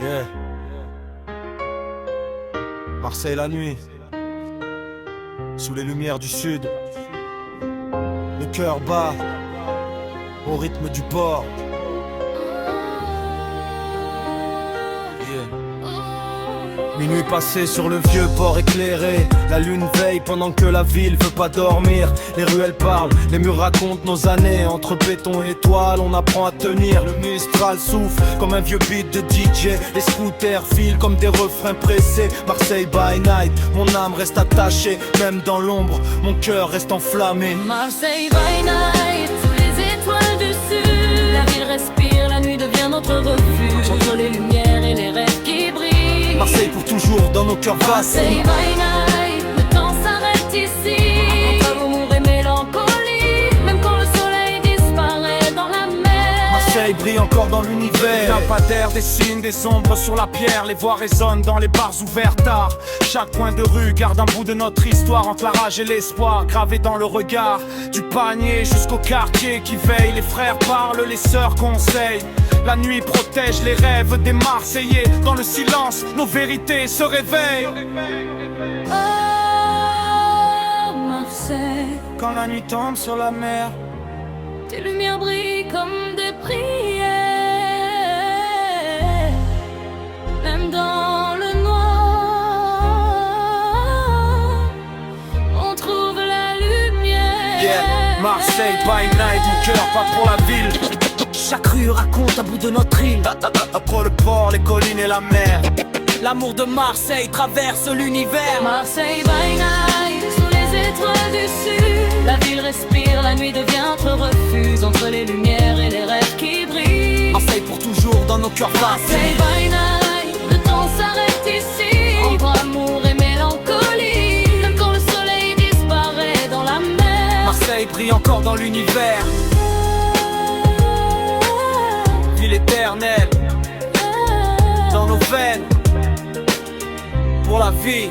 Yeah. Marseille la nuit, sous les lumières du sud, le cœur bat au rythme du port. Minuit passé sur le vieux port éclairé, la lune veille pendant que la ville veut pas dormir. Les ruelles parlent, les murs racontent nos années. Entre béton et étoiles, on apprend à tenir. Le Mistral souffle comme un vieux beat de DJ. Les scooters filent comme des refrains pressés. Marseille by night, mon âme reste attachée. Même dans l'ombre, mon cœur reste enflammé. Marseille by night, sous les étoiles du sud. La ville respire, la nuit devient notre refuge. Entre les lumières et les rêves qui brillent. Marseille pour toujours dans nos cœurs Marseille vacillent. by night, le temps s'arrête ici. Entre amour et mélancolie, même quand le soleil disparaît dans la mer. Marseille brille encore dans l'univers. Lampadaire dessine des ombres sur la pierre. Les voix résonnent dans les bars ouverts tard. Chaque coin de rue garde un bout de notre histoire. Entre la rage et l'espoir gravé dans le regard. Du panier jusqu'au quartier qui veille. Les frères parlent, les sœurs conseillent. La nuit protège les rêves des Marseillais. Dans le silence, nos vérités se réveillent. Oh Marseille, Quand la nuit tombe sur la mer, tes lumières brillent comme des prières. Même dans le noir, on trouve la lumière. yeah. Marseille by night, mon cœur pas pour la ville. Chaque rue raconte un bout de notre île. Après le port, les collines et la mer. L'amour de Marseille traverse l'univers. Marseille by night, sous les étoiles du sud. La ville respire, la nuit devient notre refuge. Entre les lumières et les rêves qui brillent. Marseille pour toujours dans nos cœurs Marseille vacillent. by night, le temps s'arrête ici. Entre amour et mélancolie, même quand le soleil disparaît dans la mer. Marseille brille encore dans l'univers. Ville éternelle dans nos veines. Pour la vie.